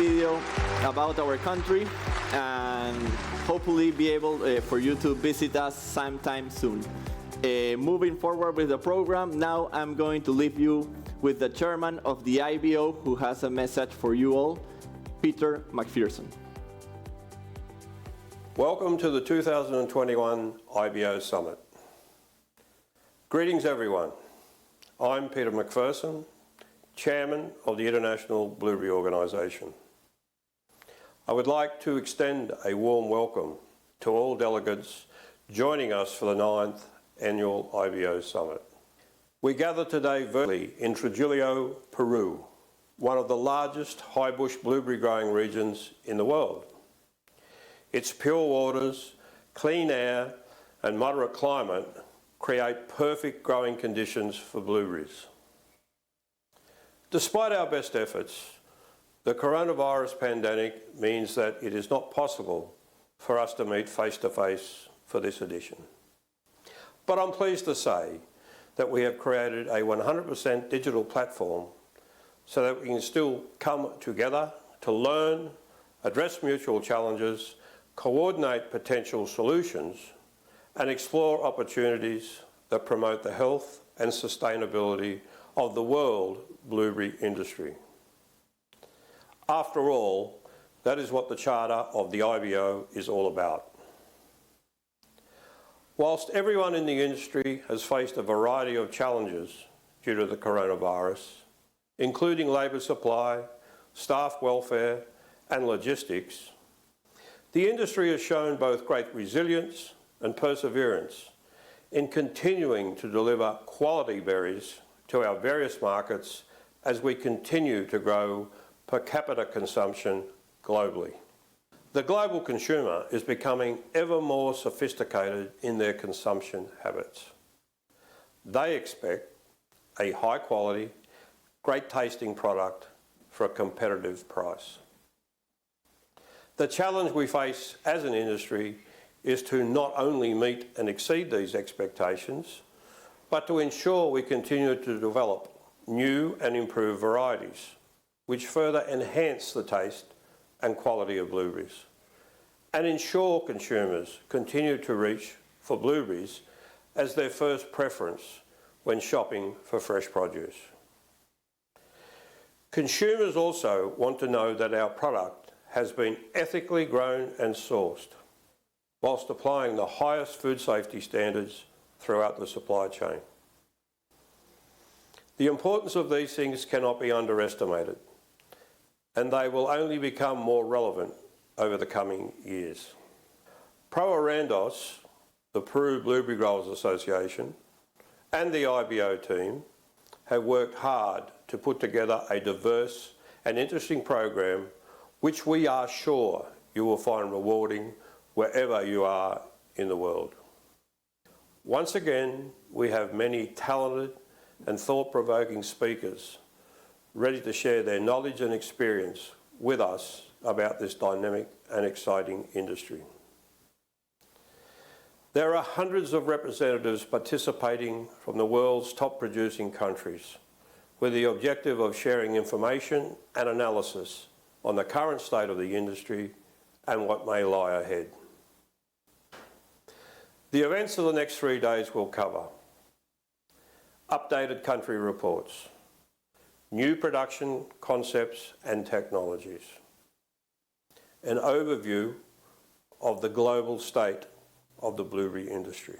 video about our country and hopefully be able for you to visit us sometime soon. Moving forward with the program, now I'm going to leave you with the chairman of the IBO who has a message for you all, Peter McPherson. Welcome to the 2021 IBO Summit. Greetings everyone. I'm Peter McPherson, Chairman of the International Blueberry Organisation. I would like to extend a warm welcome to all delegates joining us for the 9th Annual IBO Summit. We gather today virtually in Trujillo, Peru, one of the largest high bush blueberry growing regions in the world. Its pure waters, clean air and moderate climate create perfect growing conditions for blueberries. Despite our best efforts, the coronavirus pandemic means that it is not possible for us to meet face-to-face for this edition. But I'm pleased to say that we have created a 100% digital platform so that we can still come together to learn, address mutual challenges, coordinate potential solutions, and explore opportunities that promote the health and sustainability of the world blueberry industry. After all, that is what the Charter of the IBO is all about. Whilst everyone in the industry has faced a variety of challenges due to the coronavirus, including labour supply, staff welfare and logistics, the industry has shown both great resilience and perseverance in continuing to deliver quality berries to our various markets as we continue to grow per capita consumption globally. The global consumer is becoming ever more sophisticated in their consumption habits. They expect a high quality, great tasting product for a competitive price. The challenge we face as an industry is to not only meet and exceed these expectations, but to ensure we continue to develop new and improved varieties, which further enhance the taste and quality of blueberries, and ensure consumers continue to reach for blueberries as their first preference when shopping for fresh produce. Consumers also want to know that our product has been ethically grown and sourced, whilst applying the highest food safety standards throughout the supply chain. The importance of these things cannot be underestimated, and they will only become more relevant over the coming years. Pro Arandos, the Peru Blueberry Growers Association, and the IBO team have worked hard to put together a diverse and interesting program which we are sure you will find rewarding wherever you are in the world. Once again, we have many talented and thought-provoking speakers ready to share their knowledge and experience with us about this dynamic and exciting industry. There are hundreds of representatives participating from the world's top producing countries with the objective of sharing information and analysis on the current state of the industry and what may lie ahead. The events of the next 3 days will cover updated country reports, new production concepts and technologies, an overview of the global state of the blueberry industry,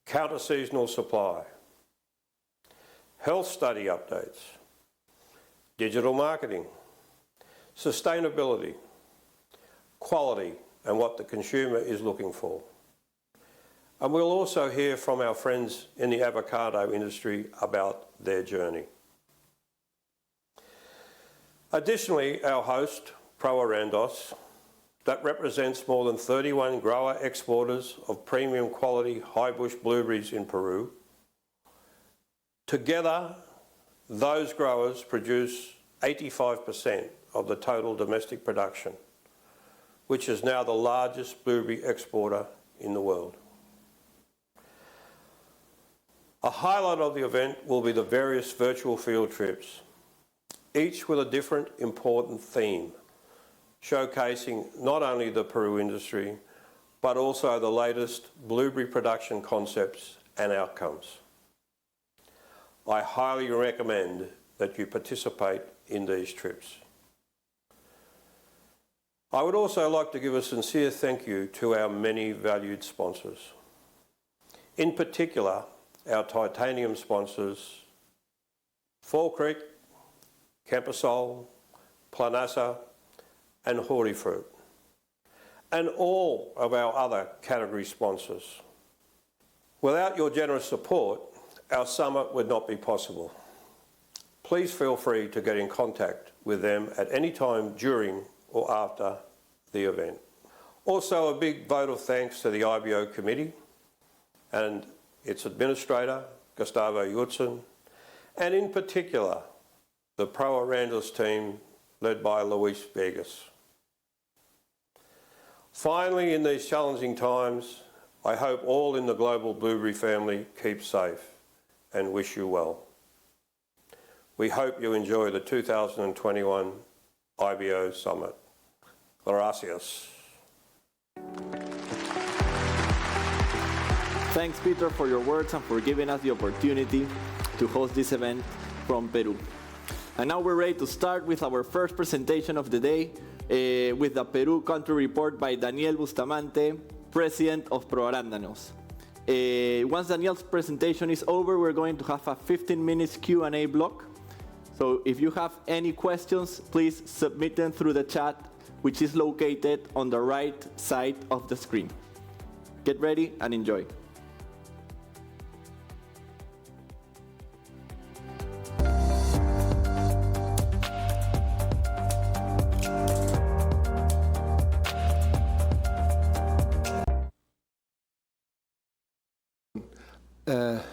counter-seasonal supply, health study updates, digital marketing, sustainability, quality and what the consumer is looking for. And we'll also hear from our friends in the avocado industry about their journey. Additionally, our host, Pro Arandos, that represents more than 31 grower exporters of premium quality high bush blueberries in Peru. Together, those growers produce 85% of the total domestic production, which is now the largest blueberry exporter in the world. A highlight of the event will be the various virtual field trips, each with a different important theme, showcasing not only the Peru industry, but also the latest blueberry production concepts and outcomes. I highly recommend that you participate in these trips. I would also like to give a sincere thank you to our many valued sponsors. In particular, our titanium sponsors, Fall Creek, Camposol, Planasa, and Hortifruit, and all of our other category sponsors. Without your generous support, our summit would not be possible. Please feel free to get in contact with them at any time during or after the event. Also, a big vote of thanks to the IBO committee and its administrator, Gustavo Yurtsin, and in particular, the Pro Arandas team led by Luis Vegas. Finally, in these challenging times, I hope all in the global blueberry family keep safe and wish you well. We hope you enjoy the 2021 IBO Summit. Gracias. Thanks, Peter, for your words and for giving us the opportunity to host this event from Peru. And now we're ready to start with our first presentation of the day with the Peru Country Report by Daniel Bustamante, President of Pro Arándanos. Once Daniel's presentation is over, we're going to have a 15-minute Q&A block. So if you have any questions, please submit them through the chat, which is located on the right side of the screen. Get ready and enjoy.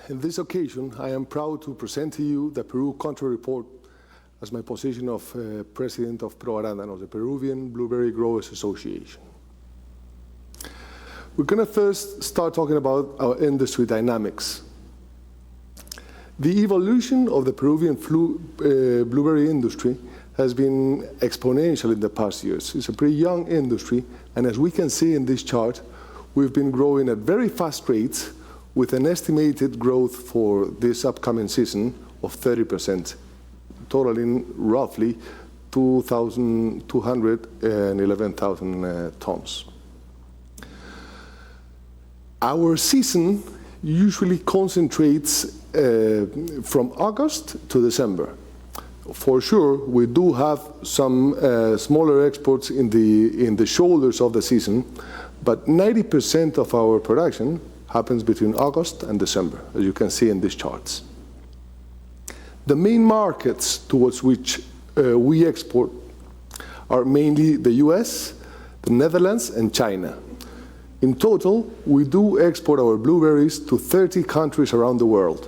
In this occasion, I am proud to present to you the Peru Country Report as my position of President of Pro Arándanos, the Peruvian Blueberry Growers Association. We're going to first start talking about our industry dynamics. The evolution of the Peruvian blueberry industry has been exponential in the past years. It's a pretty young industry, and as we can see in this chart, we've been growing at very fast rates with an estimated growth for this upcoming season of 30%, totaling roughly 211,000 tons. Our season usually concentrates from August to December. For sure, we do have some smaller exports in the shoulders of the season, but 90% of our production happens between August and December, as you can see in these charts. The main markets towards which we export are mainly the US, the Netherlands, and China. In total, we do export our blueberries to 30 countries around the world,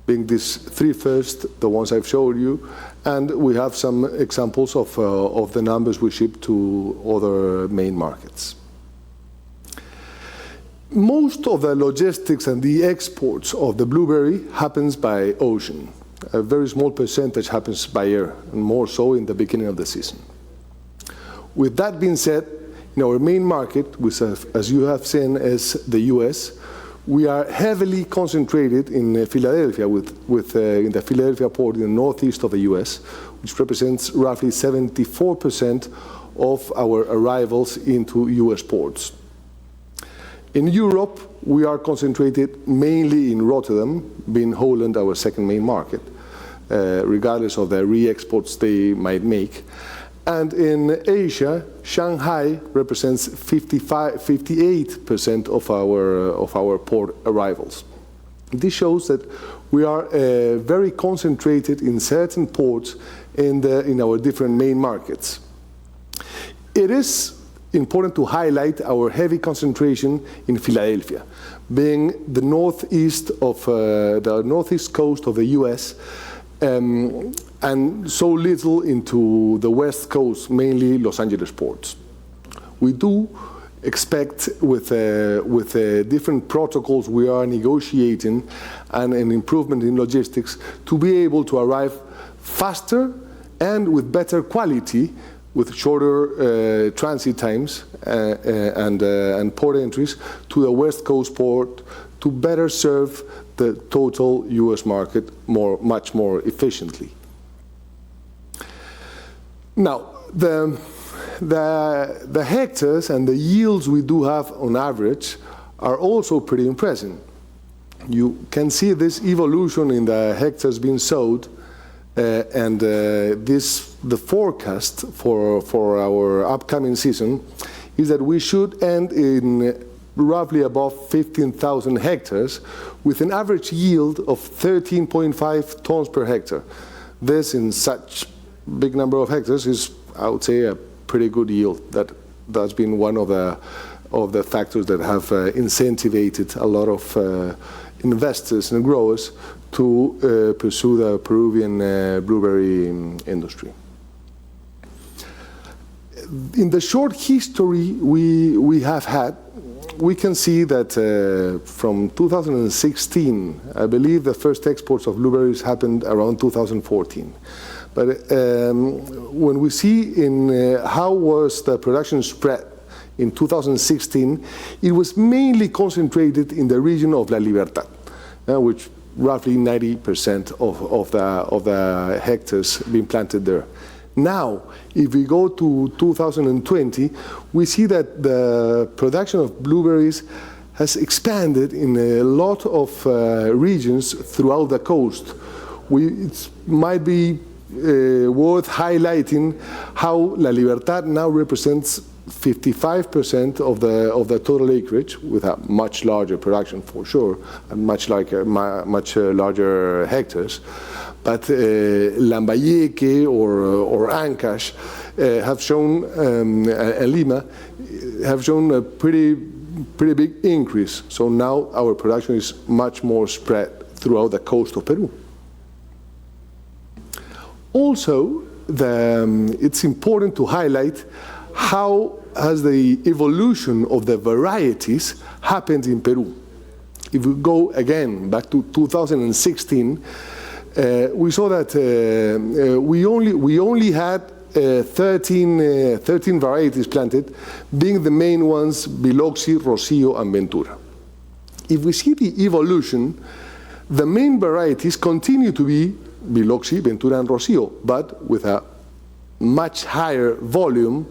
being these three first, the ones I've showed you, and we have some examples of the numbers we ship to other main markets. Most of the logistics and the exports of the blueberry happens by ocean. A very small percentage happens by air, and more so in the beginning of the season. With that being said, in our main market, which as you have seen is the US, we are heavily concentrated in Philadelphia, in the Philadelphia port in the northeast of the US, which represents roughly 74% of our arrivals into US ports. In Europe, we are concentrated mainly in Rotterdam, being Holland our second main market, regardless of the re-exports they might make. And in Asia, Shanghai represents 58% of our port arrivals. This shows that we are very concentrated in certain ports in our different main markets. It is important to highlight our heavy concentration in Philadelphia, being the northeast coast of the US, and so little into the west coast, mainly Los Angeles ports. We do expect with different protocols we are negotiating and an improvement in logistics to be able to arrive faster and with better quality, with shorter transit times and port entries to the West Coast port to better serve the total US market much more efficiently. Now, the hectares and the yields we do have on average are also pretty impressive. You can see this evolution in the hectares being sowed, and the forecast for our upcoming season is that we should end in roughly above 15,000 hectares with an average yield of 13.5 tons per hectare. This, in such big number of hectares, is, I would say, a pretty good yield. That's been one of the factors that have incentivized a lot of investors and growers to pursue the Peruvian blueberry industry. In the short history we have had, we can see that from 2016, I believe the first exports of blueberries happened around 2014. But when we see in how was the production spread in 2016, it was mainly concentrated in the region of La Libertad, which roughly 90% of the hectares being planted there. Now, if we go to 2020, we see that the production of blueberries has expanded in a lot of regions throughout the coast. It might be worth highlighting how La Libertad now represents 55% of the total acreage, with a much larger production for sure, and much larger hectares. But Lambayeque or Ancash have shown, and Lima have shown a pretty big increase. So now our production is much more spread throughout the coast of Peru. Also, it's important to highlight how has the evolution of the varieties happened in Peru. If we go again back to 2016, we saw that we only had 13 varieties planted, being the main ones Biloxi, Rocio, and Ventura. If we see the evolution, the main varieties continue to be Biloxi, Ventura, and Rocio, but with a much higher volume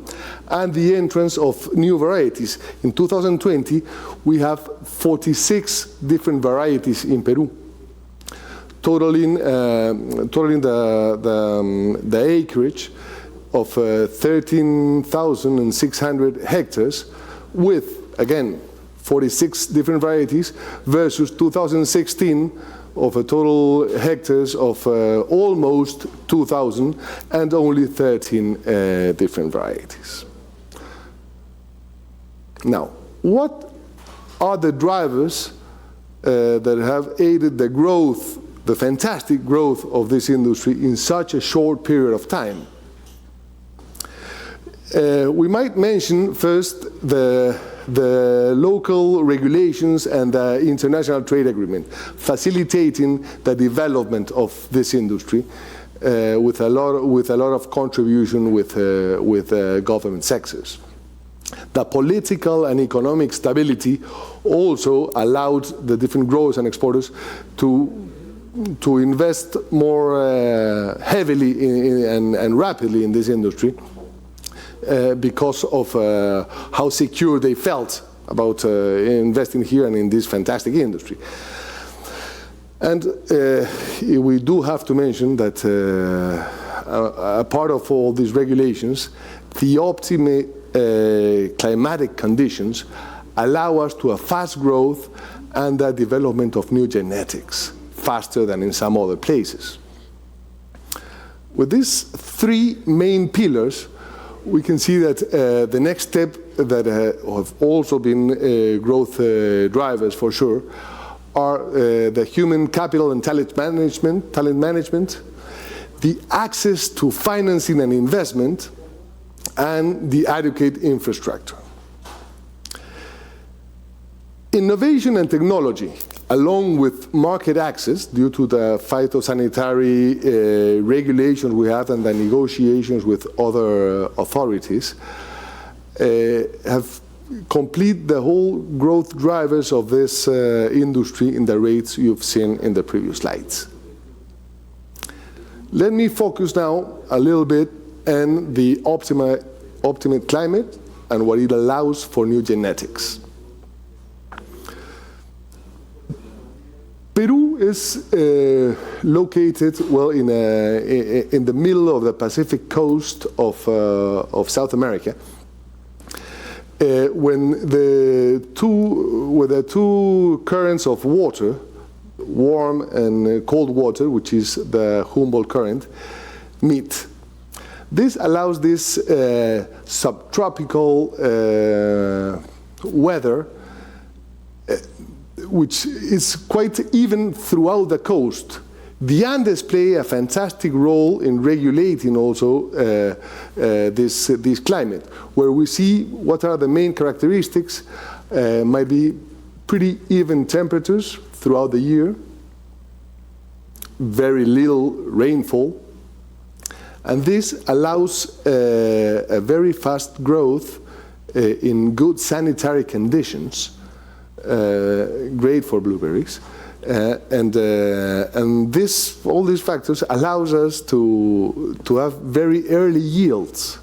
and the entrance of new varieties. In 2020, we have 46 different varieties in Peru, totaling the acreage of 13,600 hectares, with, again, 46 different varieties versus 2016 of a total hectares of almost 2,000 and only 13 different varieties. Now, what are the drivers that have aided the growth, the fantastic growth of this industry in such a short period of time? We might mention first the local regulations and the international trade agreement, facilitating the development of this industry with a lot of contribution with government sectors. The political and economic stability also allowed the different growers and exporters to invest more heavily and rapidly in this industry, because of how secure they felt about investing here and in this fantastic industry. And we do have to mention that a part of all these regulations, the optimal climatic conditions allow us to a fast growth and the development of new genetics faster than in some other places. With these three main pillars, we can see that the next step that have also been growth drivers for sure are the human capital and talent management, the access to financing and investment, and the adequate infrastructure. Innovation and technology along with market access, due to the phytosanitary regulations we have and the negotiations with other authorities, have complete the whole growth drivers of this industry in the rates you've seen in the previous slides. Let me focus now a little bit on the optimate climate and what it allows for new genetics. Peru is located, well, in the middle of the Pacific coast of South America. When the two currents of water, warm and cold water, which is the Humboldt current, meet. This allows this subtropical weather, which is quite even throughout the coast. The Andes play a fantastic role in regulating also this climate, where we see what are the main characteristics. Might be pretty even temperatures throughout the year, very little rainfall, and this allows a very fast growth in good sanitary conditions, great for blueberries. And all these factors allows us to have very early yields.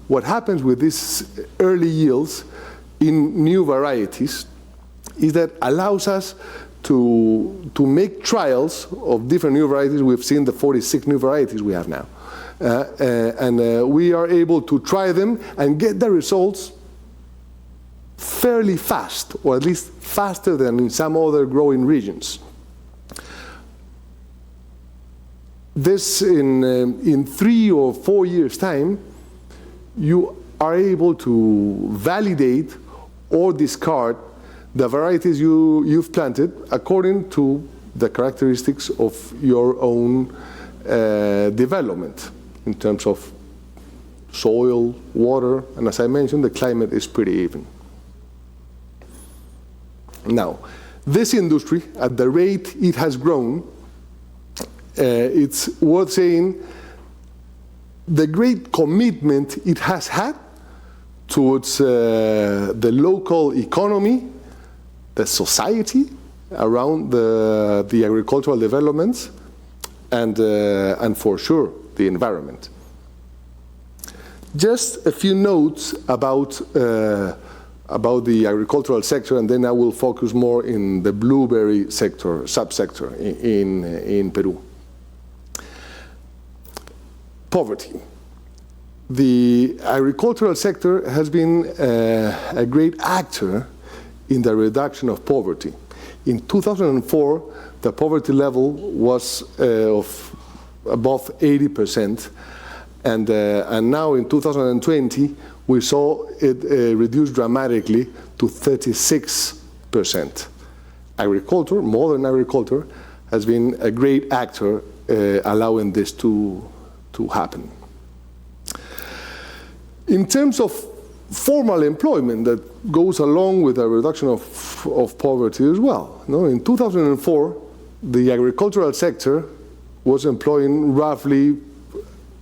What happens with these early yields in new varieties is that allows us to make trials of different new varieties. We've seen the 46 new varieties we have now. We are able to try them and get the results fairly fast, or at least faster than in some other growing regions. This, in 3 or 4 years' time, you are able to validate or discard the varieties you've planted according to the characteristics of your own development in terms of soil, water, and as I mentioned, the climate is pretty even. Now, this industry, at the rate it has grown, it's worth saying the great commitment it has had towards the local economy, the society around the agricultural developments, and for sure, the environment. Just a few notes about the agricultural sector, and then I will focus more in the blueberry sector, subsector in Peru. Poverty. The agricultural sector has been a great actor in the reduction of poverty. In 2004, the poverty level was of above 80%, and now in 2020, we saw it reduce dramatically to 36%. Agriculture, modern agriculture, has been a great actor allowing this to happen. In terms of formal employment that goes along with a reduction of poverty as well. No? In 2004, the agricultural sector was employing roughly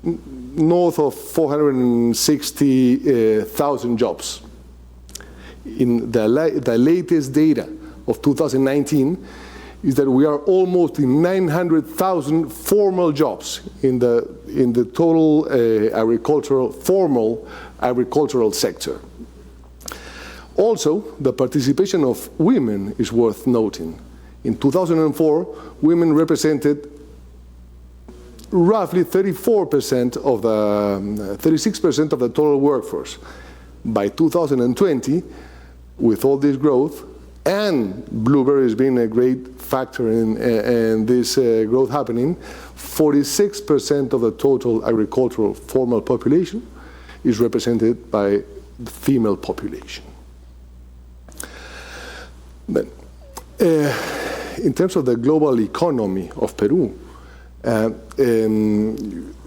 north of 460,000 jobs. In the latest data of 2019 is that we are almost in 900,000 formal jobs in the total formal agricultural sector. Also, the participation of women is worth noting. In 2004, women represented roughly 36% of the total workforce. By 2020, with all this growth, and blueberries being a great factor in this growth happening, 46% of the total agricultural formal population is represented by the female population. Then, in terms of the global economy of Peru,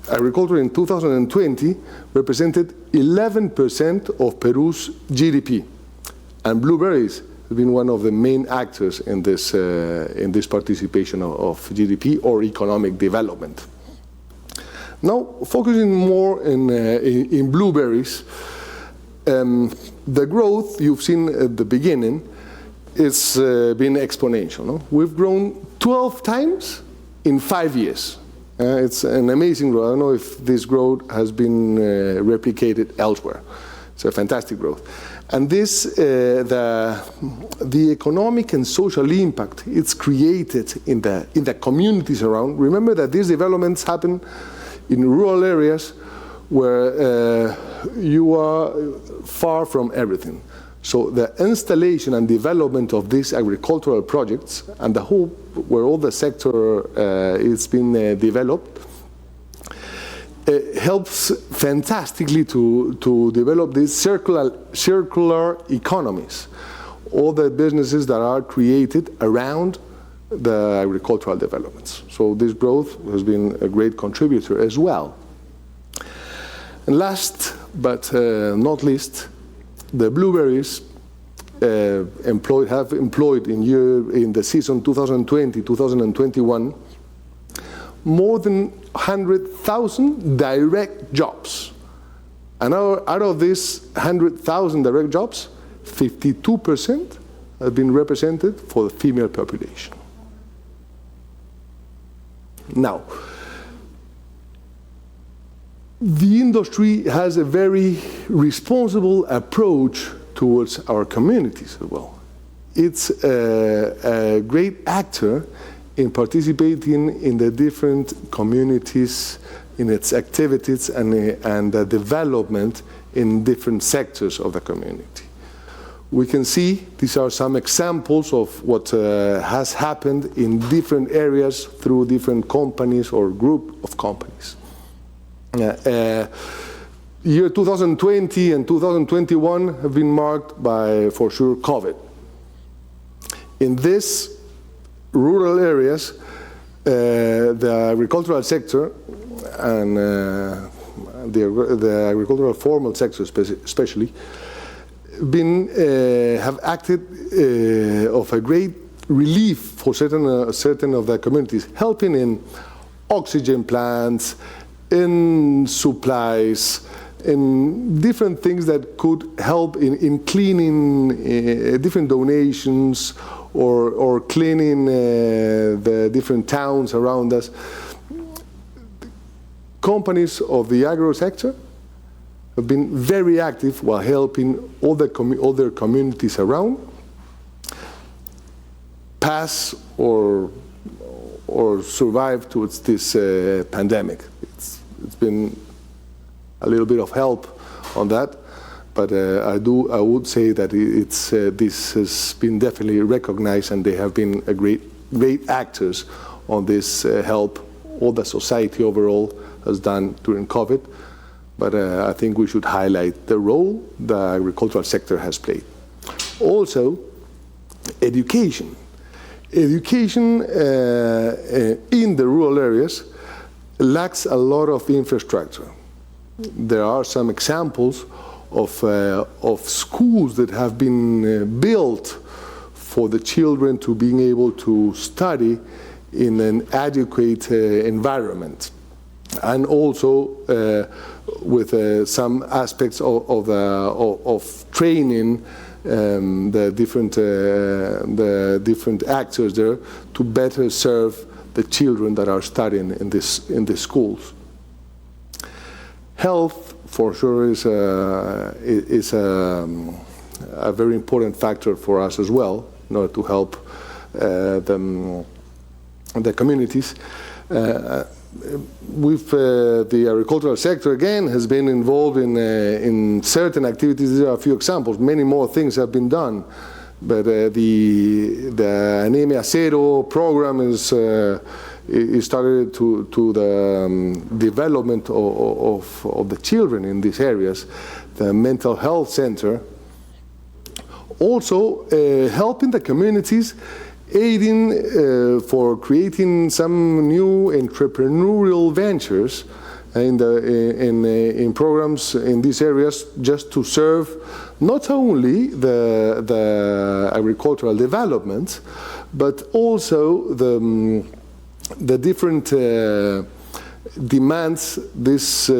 agriculture in 2020 represented 11% of Peru's GDP, and blueberries has been one of the main actors in this participation of GDP or economic development. Now, focusing more in blueberries, the growth you've seen at the beginning it's been exponential. No? We've grown 12 times in 5 years. It's an amazing growth. I don't know if this growth has been replicated elsewhere. It's a fantastic growth. And this, the economic and social impact it's created in the communities around. Remember that these developments happen in rural areas where you are far from everything. So the installation and development of these agricultural projects and the whole, where all the sector is being developed, helps fantastically to develop these circular economies. All the businesses that are created around the agricultural developments. So this growth has been a great contributor as well. And last but not least, the blueberries have employed in the season 2020-2021 more than 100,000 direct jobs. And out of these 100,000 direct jobs, 52% have been represented for the female population. Now, the industry has a very responsible approach towards our communities as well. It's a great actor in participating in the different communities, in its activities and the development in different sectors of the community. We can see these are some examples of what has happened in different areas through different companies or group of companies. Year 2020 and 2021 have been marked by, for sure, COVID. In these rural areas, the agricultural sector and the agricultural formal sector especially have acted of a great relief for certain of the communities, helping in oxygen plants, in supplies, in different things that could help in cleaning different donations or cleaning the different towns around us. Companies of the agro sector have been very active while helping all their communities around pass or survive towards this pandemic. It's been a little bit of help on that, but I would say that this has been definitely recognized, and they have been a great actors on this help all the society overall has done during COVID. But I think we should highlight the role the agricultural sector has played. Also, education. Education in the rural areas lacks a lot of infrastructure. There are some examples of schools that have been built for the children to being able to study in an adequate environment, and also with some aspects of training the different actors there to better serve the children that are studying in the schools. Health, for sure, is a very important factor for us as well, in order to help the communities. With the agricultural sector, again, has been involved in certain activities. There are a few examples. Many more things have been done. But the Anemia Zero program is started to the development of the children in these areas. The mental health center. Also helping the communities, aiding for creating some new entrepreneurial ventures in programs in these areas, just to serve not only the agricultural development, but also the different demands this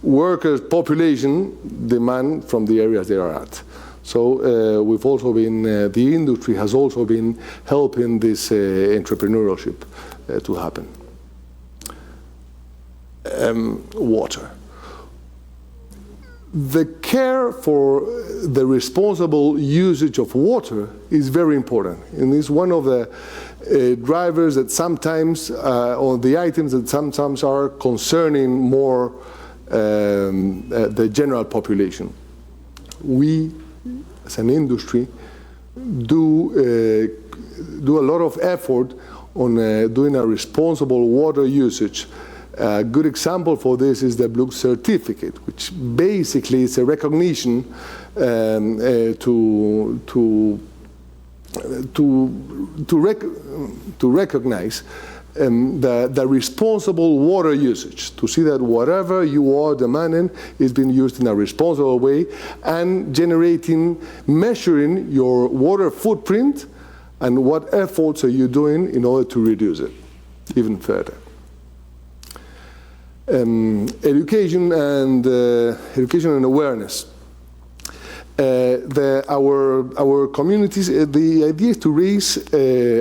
workers' population demand from the areas they are at. So we've also been, the industry has also been helping this entrepreneurship to happen. Water. The care for the responsible usage of water is very important, and is one of the drivers that sometimes, or the items that sometimes are concerning more the general population. We, as an industry, do a lot of effort on doing a responsible water usage. A good example for this is the Blue certificate, which basically is a recognition to recognize the responsible water usage, to see that whatever you are demanding is being used in a responsible way, and measuring your water footprint and what efforts are you doing in order to reduce it even further. Education and awareness. Our communities, the idea is to raise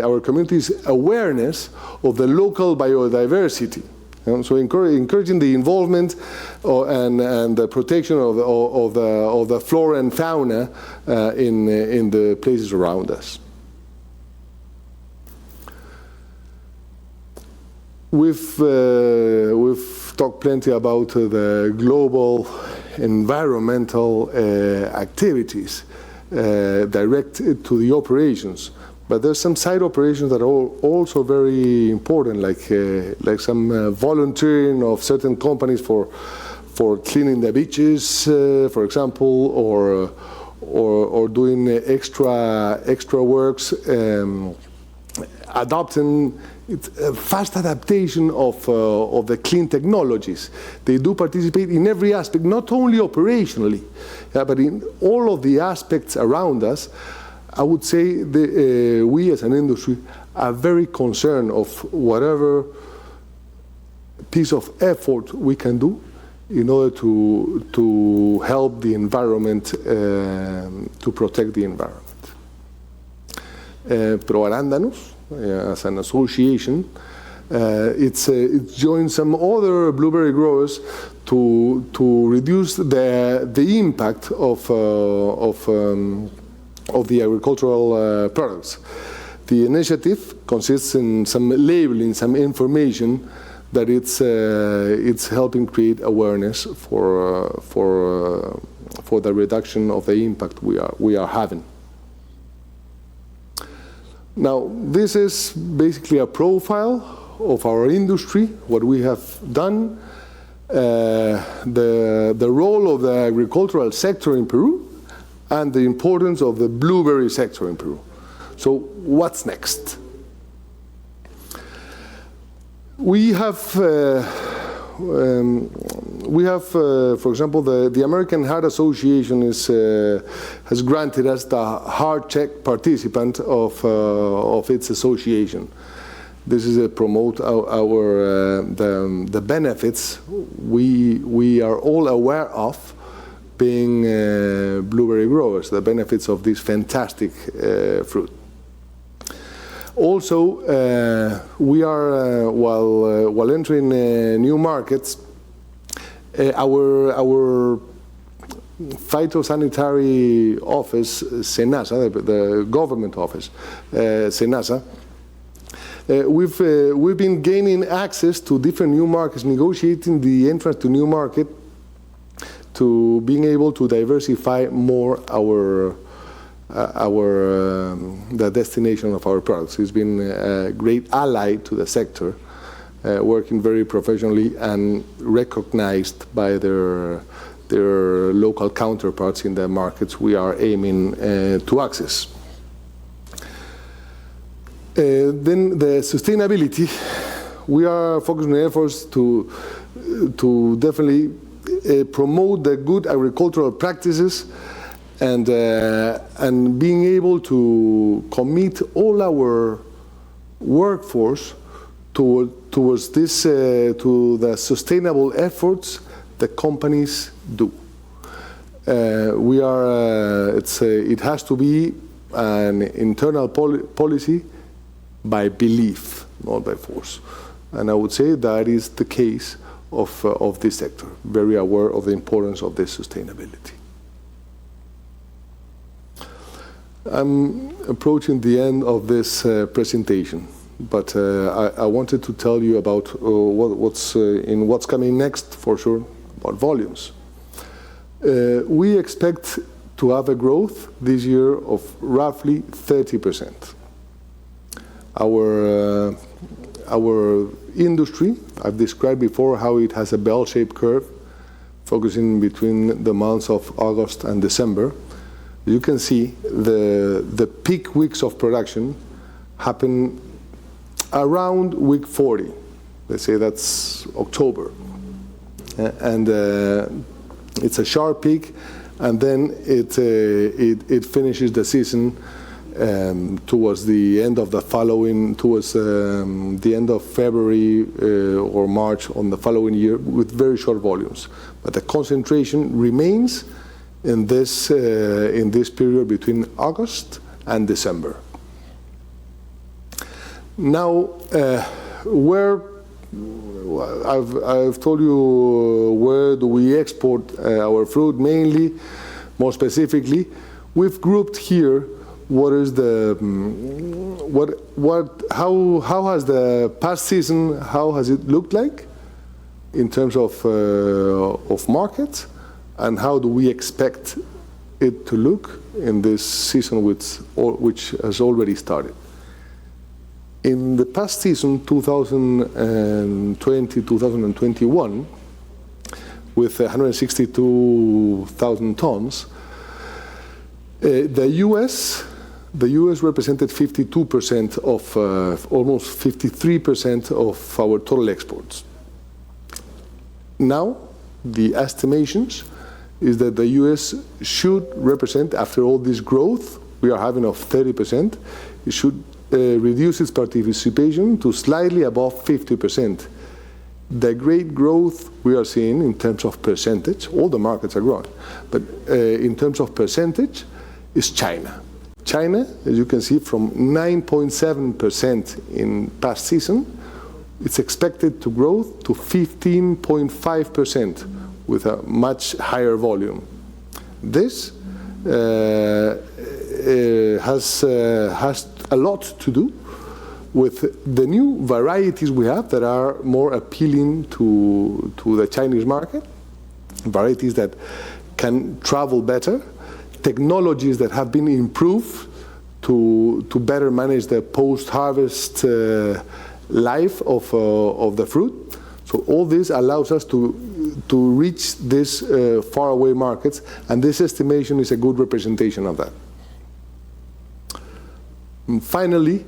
our communities' awareness of the local biodiversity. So encouraging the involvement and the protection of the flora and fauna in the places around us. We've talked plenty about the global environmental activities directed to the operations, but there's some side operations that are also very important, like some volunteering of certain companies for cleaning the beaches, for example, or doing extra works, adopting fast adaptation of the clean technologies. They do participate in every aspect, not only operationally, but in all of the aspects around us. I would say we as an industry are very concerned of whatever piece of effort we can do in order to help the environment, to protect the environment. Pro Arándanos, as an association, it's joined some other blueberry growers to reduce the impact of the agricultural products. The initiative consists in some labeling, some information that it's helping create awareness for the reduction of the impact we are having. Now, this is basically a profile of our industry, what we have done, the role of the agricultural sector in Peru, and the importance of the blueberry sector in Peru. So, what's next? We have, for example, the American Heart Association has granted us the heart check participant of its association. This is to promote the benefits we are all aware of, being blueberry growers, the benefits of this fantastic fruit. Also, we are, while entering new markets, our phytosanitary office, SENASA, the government office, SENASA, we've been gaining access to different new markets, negotiating the entrance to new market, to being able to diversify more the destination of our products. It's been a great ally to the sector, working very professionally and recognized by their local counterparts in the markets we are aiming to access. Then the sustainability, we are focusing on efforts to definitely promote the good agricultural practices and being able to commit all our workforce towards this, to the sustainable efforts the companies do. It has to be an internal policy by belief, not by force. And I would say that is the case of this sector, very aware of the importance of this sustainability. I'm approaching the end of this presentation, but I wanted to tell you about what's coming next, for sure, about volumes. We expect to have a growth this year of roughly 30%. Our industry, I've described before how it has a bell-shaped curve, focusing between the months of August and December. You can see the peak weeks of production happen around week 40. Let's say that's October. And it's a sharp peak, and then it finishes the season towards the end of the following, towards the end of February or March on the following year with very short volumes. But the concentration remains in this period between August and December. Now, I've told you where do we export our fruit mainly, more specifically. We've grouped here what is the how has the past season, how has it looked like in terms of markets, and how do we expect it to look in this season which has already started. In the past season, 2020-2021, with 162,000 tons, the U.S. represented 52% of, almost 53% of our total exports. Now, the estimations is that the U.S. should represent, after all this growth we are having of 30%, it should reduce its participation to slightly above 50%. The great growth we are seeing in terms of percentage, all the markets are growing, but in terms of percentage is China. China, as you can see, from 9.7% in past season, it's expected to grow to 15.5% with a much higher volume. This has a lot to do with the new varieties we have that are more appealing to the Chinese market, varieties that can travel better, technologies that have been improved to better manage the post-harvest life of the fruit. So all this allows us to reach these faraway markets, and this estimation is a good representation of that. And finally,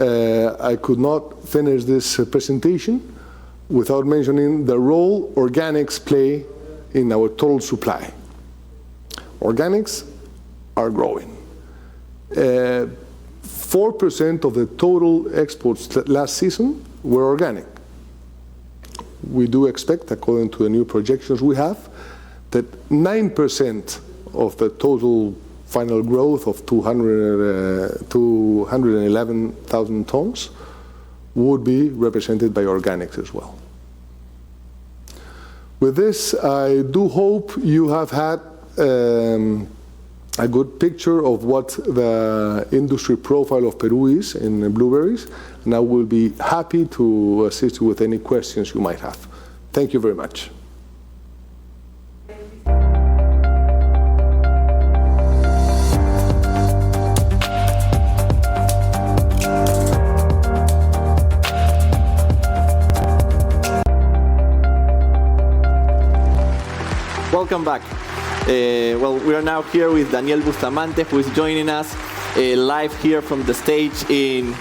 I could not finish this presentation without mentioning the role organics play in our total supply. Organics are growing. 4% of the total exports last season were organic. We do expect, according to the new projections we have, that 9% of the total final growth of 211,000 tons would be represented by organics as well. With this, I do hope you have had a good picture of what the industry profile of Peru is in blueberries, and I will be happy to assist you with any questions you might have. Thank you very much. Welcome back. Well, we are now here with Daniel Bustamante, who is joining us live here from the stage in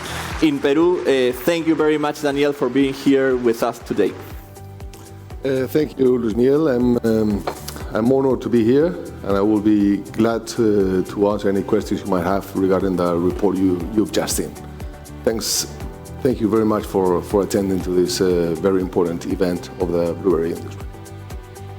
Peru. Thank you very much, Daniel, for being here with us today. Thank you, Luis Miguel. I'm honored to be here, and I will be glad to answer any questions you might have regarding the report you've just seen. Thank you very much for attending to this very important event of the blueberry industry.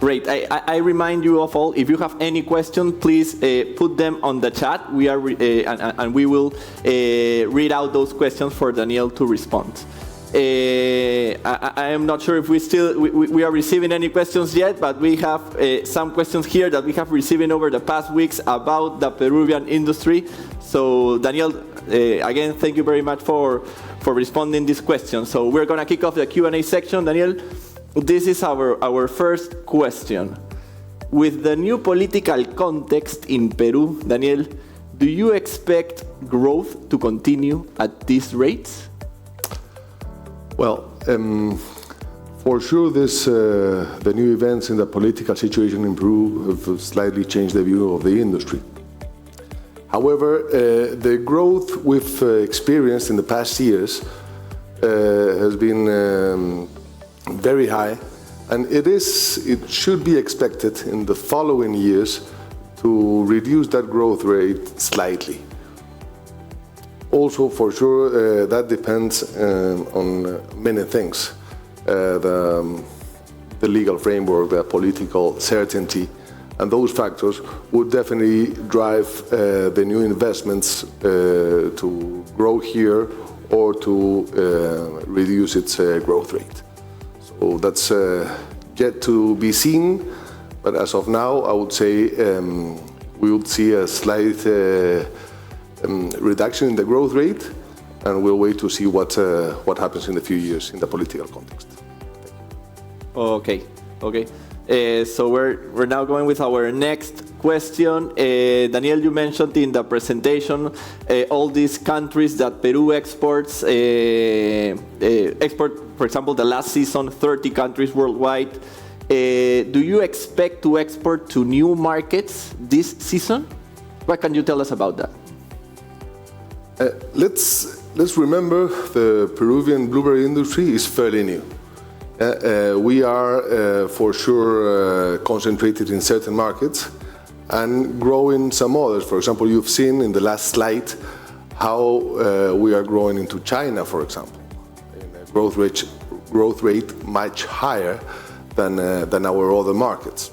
Great. I remind you of all, if you have any questions, please put them on the chat. We are and we will read out those questions for Daniel to respond. I am not sure if we are receiving any questions yet, but we have some questions here that we have received over the past weeks about the Peruvian industry. So Daniel, again, thank you very much for responding these questions. So we're going to kick off the Q&A section. Daniel, this is our first question. With the new political context in Peru, Daniel, do you expect growth to continue at these rates? Well, for sure, the new events in the political situation in Peru have slightly changed the view of the industry. However, the growth we've experienced in the past years has been very high, and it should be expected in the following years to reduce that growth rate slightly. Also, for sure, that depends on many things. The legal framework, the political certainty, and those factors would definitely drive the new investments to grow here or to reduce its growth rate. So that's yet to be seen, but as of now, I would say we would see a slight reduction in the growth rate, and we'll wait to see what happens in a few years in the political context. Okay. So we're now going with our next question. Daniel, you mentioned in the presentation all these countries that Peru exports. For example, the last season, 30 countries worldwide. Do you expect to export to new markets this season? What can you tell us about that? Let's remember the Peruvian blueberry industry is fairly new. We are for sure concentrated in certain markets and growing some others. For example, you've seen in the last slide how we are growing into China, for example, in a growth rate much higher than our other markets.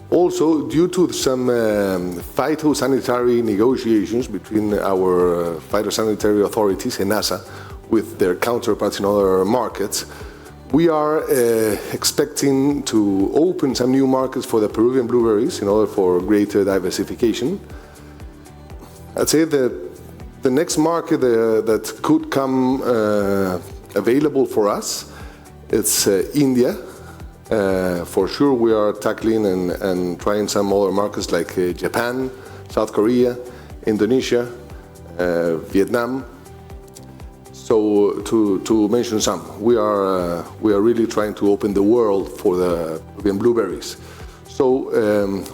Also, due to some phytosanitary negotiations between our phytosanitary authorities, ENASA, with their counterparts in other markets, we are expecting to open some new markets for the Peruvian blueberries in order for greater diversification. I'd say that the next market that could come available for us, it's India. For sure, we are tackling and trying some other markets like Japan, South Korea, Indonesia, Vietnam. So to mention some, we are really trying to open the world for the Peruvian blueberries. So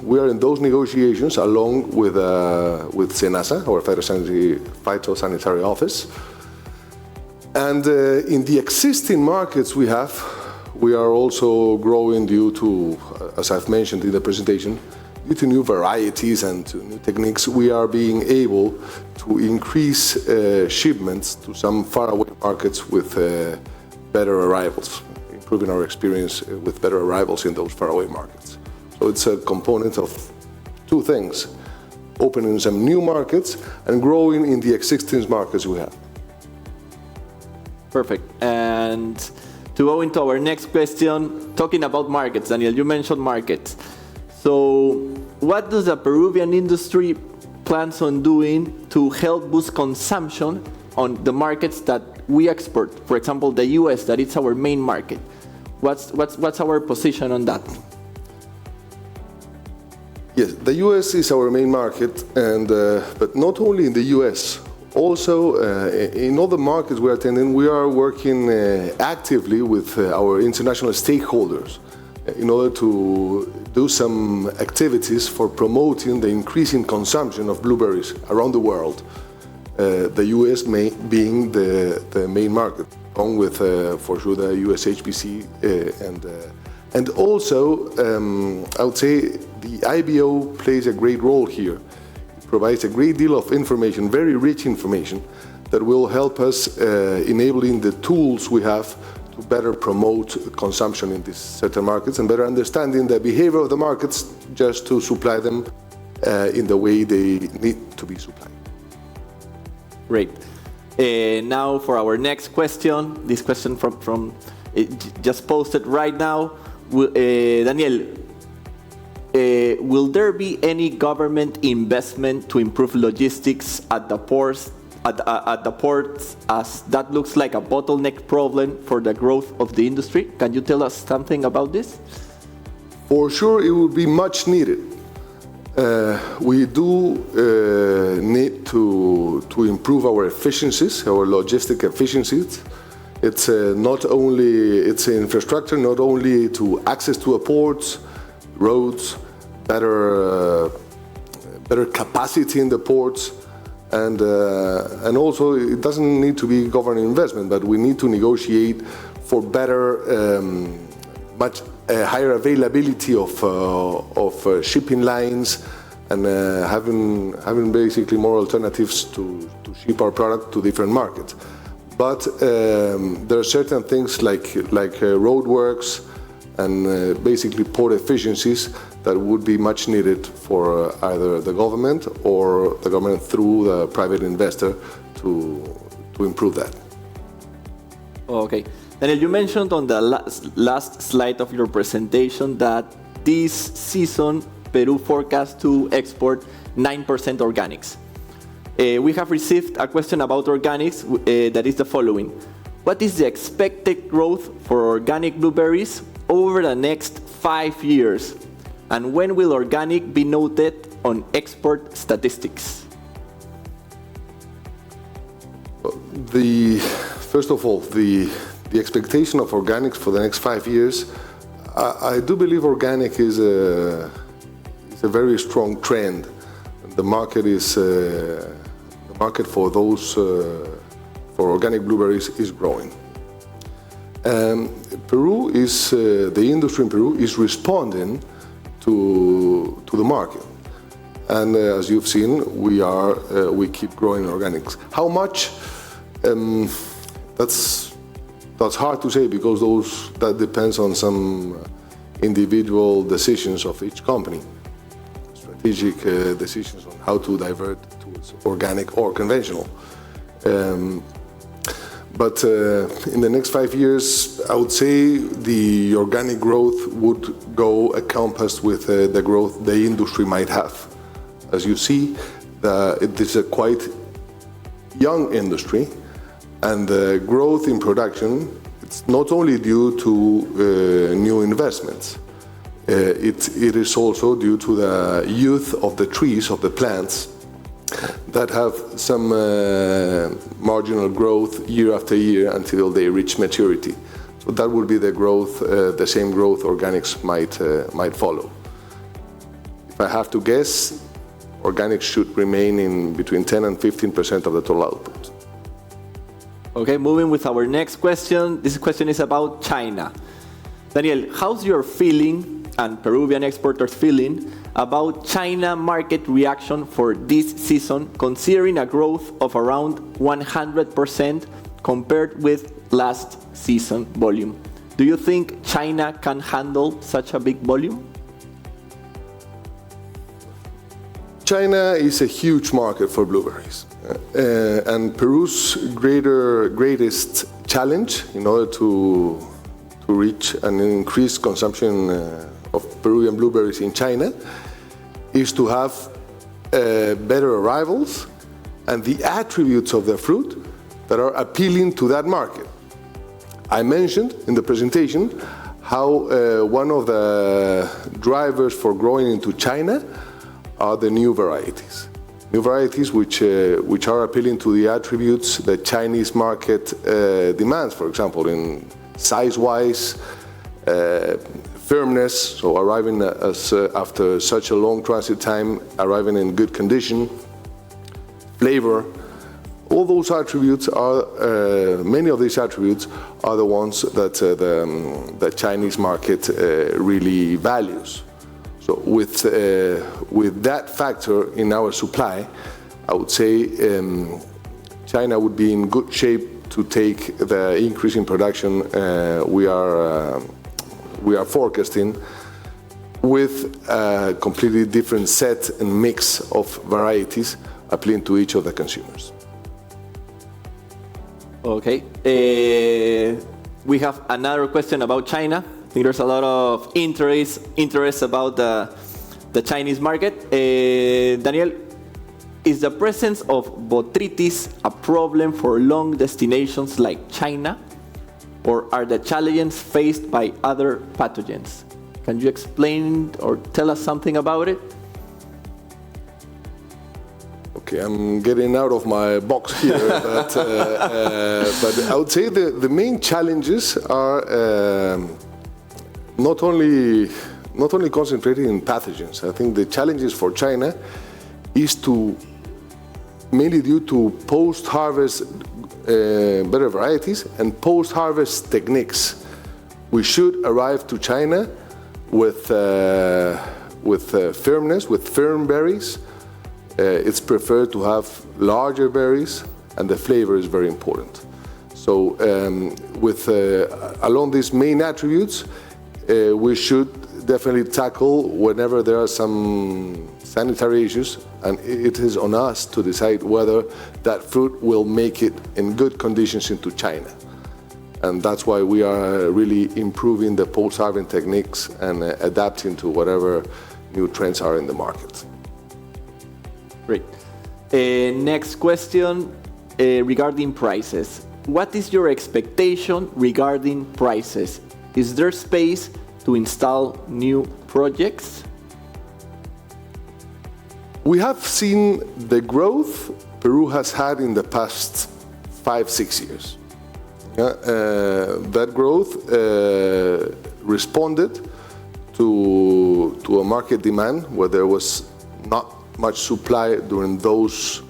we are in those negotiations along with SENASA, our phytosanitary office. And in the existing markets we are also growing due to, as I've mentioned in the presentation, due to new varieties and to new techniques. We are being able to increase shipments to some faraway markets with better arrivals, improving our experience with better arrivals in those faraway markets. So it's a component of two things: opening some new markets and growing in the existing markets we have. Perfect. And to go into our next question, talking about markets, Daniel, you mentioned markets. So what does the Peruvian industry plans on doing to help boost consumption on the markets that we export? For example, the US, that it's our main market. What's our position on that? Yes, the US is our main market, and but not only in the US. Also, in other markets we're attending, we are working actively with our international stakeholders in order to do some activities for promoting the increasing consumption of blueberries around the world, the US being the main market. along with, for sure, the US HPC. And also, I would say the IBO plays a great role here. It provides a great deal of information, very rich information, that will help us enabling the tools we have to better promote consumption in these certain markets and better understanding the behavior of the markets just to supply them in the way they need to be supplied. Great. Now for our next question, this question from just posted right now. Daniel, will there be any government investment to improve logistics at the ports, as that looks like a bottleneck problem for the growth of the industry? Can you tell us something about this? For sure, it will be much needed. We do need to improve our efficiencies, our logistic efficiencies. It's not only its infrastructure, not only to access to a ports, roads, better capacity in the ports, and also it doesn't need to be government investment, but we need to negotiate for better, much higher availability of shipping lines, and having basically more alternatives to ship our product to different markets. But there are certain things like roadworks and basically port efficiencies that would be much needed for either the government or the government through the private investor to improve that. Okay. Daniel, you mentioned on the last slide of your presentation that this season Peru forecast to export 9% organics. We have received a question about organics that is the following. What is the expected growth for organic blueberries over the next 5 years? And when will organic be noted on export statistics? First of all, the expectation of organics for the next 5 years, I do believe organic is a very strong trend. The market is the market for those for organic blueberries is growing. Peru is the industry in Peru is responding to the market, and as you've seen, we keep growing organics. How much? That's hard to say because that depends on some individual decisions of each company, strategic decisions on how to divert towards organic or conventional. But in the next 5 years, I would say the organic growth would go encompassed with the growth the industry might have. As you see, it is a quite young industry, and the growth in production, it's not only due to new investments. It is also due to the youth of the trees, of the plants, that have some marginal growth year after year until they reach maturity. So that would be the growth, the same growth organics might follow. If I have to guess, organics should remain in between 10 and 15% of the total output. Okay, moving with our next question. This question is about China. Daniel, how's your feeling and Peruvian exporters feeling about China market reaction for this season, considering a growth of around 100% compared with last season volume? Do you think China can handle such a big volume? China is a huge market for blueberries, and Peru's greatest challenge in order to reach an increased consumption of Peruvian blueberries in China is to have better arrivals and the attributes of the fruit that are appealing to that market. I mentioned in the presentation how one of the drivers for growing into China are the new varieties. New varieties which are appealing to the attributes the Chinese market demands, for example, in size-wise, firmness, so arriving after such a long transit time, arriving in good condition, flavor, all those attributes are, many of these attributes are the ones that the Chinese market really values. So with that factor in our supply, I would say China would be in good shape to take the increase in production we are forecasting, with a completely different set and mix of varieties appealing to each of the consumers. Okay. We have another question about China. I think there's a lot of interest about the Chinese market. Daniel, is the presence of botrytis a problem for long destinations like China, or are the challenges faced by other pathogens? Can you explain or tell us something about it? Okay, I'm getting out of my box here, but I would say the main challenges are not only concentrated in pathogens. I think the challenges for China is mainly due to post-harvest better varieties and post-harvest techniques. We should arrive to China with firmness, with firm berries. It's preferred to have larger berries, and the flavor is very important. So along these main attributes, we should definitely tackle whenever there are some sanitary issues, and it is on us to decide whether that fruit will make it in good conditions into China. And that's why we are really improving the post-harvest techniques and adapting to whatever new trends are in the market. Great. Next question regarding prices. What is your expectation regarding prices? Is there space to install new projects? We have seen the growth Peru has had in the past 5-6 years. That growth responded to a market demand where there was not much supply during those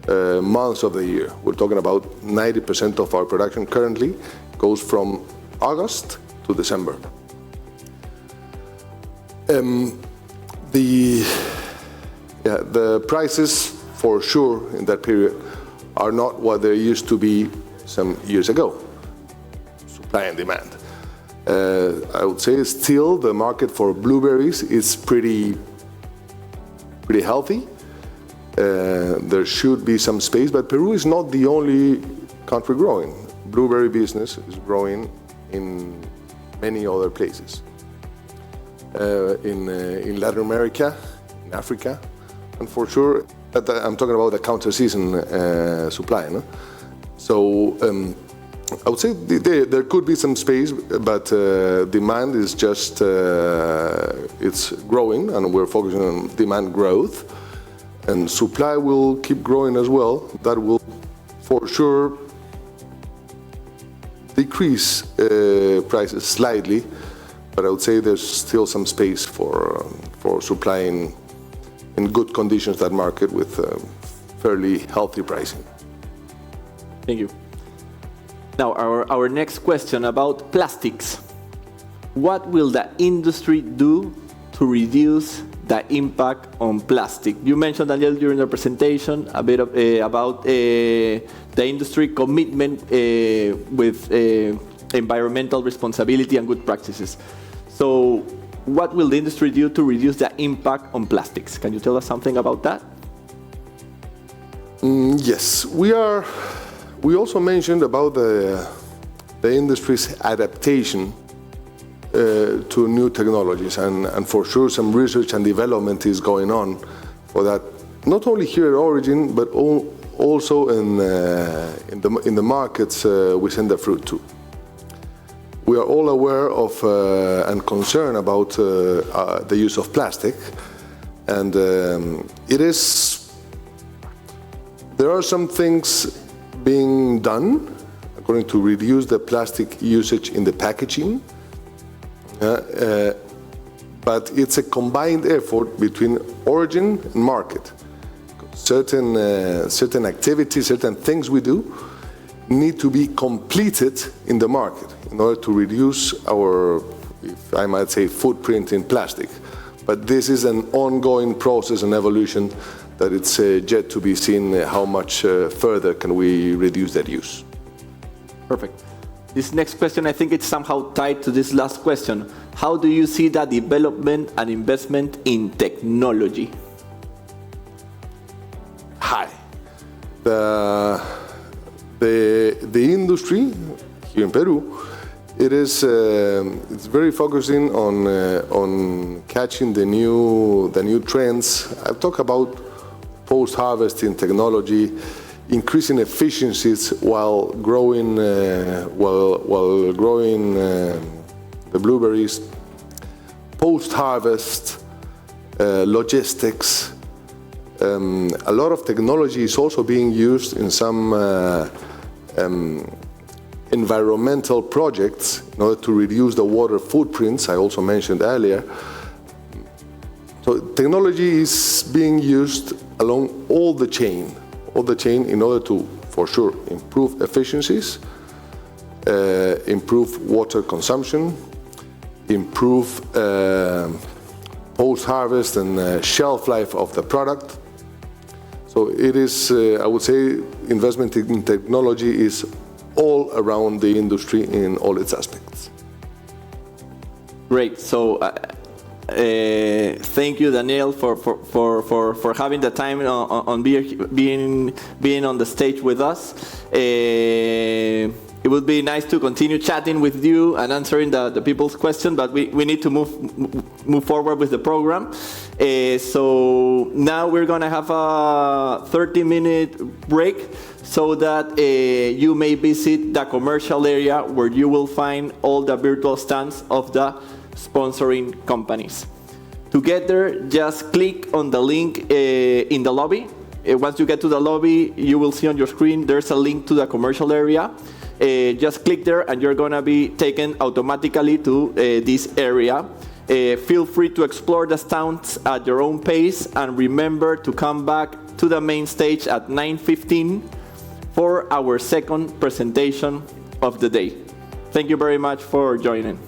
months of the year. We're talking about 90% of our production currently goes from August to December. The prices for sure in that period are not what they used to be some years ago. Supply and demand. I would say still the market for blueberries is pretty healthy. There should be some space, but Peru is not the only country growing. Blueberry business is growing in many other places. In Latin America, in Africa, and for sure, I'm talking about the counter-season supply. No? So I would say there could be some space, but demand is just, it's growing, and we're focusing on demand growth. And supply will keep growing as well. That will, for sure, decrease prices slightly, but I would say there's still some space for supplying in good conditions that market with fairly healthy pricing. Thank you. Now, our next question about plastics. What will the industry do to reduce the impact on plastic? You mentioned, Daniel, during the presentation a bit about the industry commitment with environmental responsibility and good practices. So what will the industry do to reduce the impact on plastics? Can you tell us something about that? Yes, we also mentioned about the industry's adaptation to new technologies, and for sure some research and development is going on for that, not only here at Origin, but also in the markets we send the fruit to. We are all aware of and concerned about the use of plastic, and there are some things being done according to reduce the plastic usage in the packaging. But it's a combined effort between Origin and market. certain activities, certain things we do need to be completed in the market in order to reduce our, if I might say, footprint in plastic. But this is an ongoing process and evolution that it's yet to be seen how much further can we reduce that use. Perfect. This next question, I think it's somehow tied to this last question. How do you see the development and investment in technology? High. The industry here in Peru, it's very focusing on catching the new trends. I talk about post-harvesting technology, increasing efficiencies while growing the blueberries, post-harvest, logistics. A lot of technology is also being used in some environmental projects in order to reduce the water footprints I also mentioned earlier. So technology is being used along all the chain in order to, for sure, improve efficiencies, improve water consumption, improve post-harvest and shelf life of the product. So it is, I would say, investment in technology is all around the industry in all its aspects. Great. So thank you, Daniel, for having the time on being on the stage with us. It would be nice to continue chatting with you and answering the people's questions, but we need to move forward with the program. So now we're going to have a 30-minute break so that you may visit the commercial area where you will find all the virtual stands of the sponsoring companies. To get there, just click on the link in the lobby. Once you get to the lobby, you will see on your screen there's a link to the commercial area. Just click there and you're going to be taken automatically to this area. Feel free to explore the stands at your own pace, and remember to come back to the main stage at 9:15 for our second presentation of the day. Thank you very much for joining.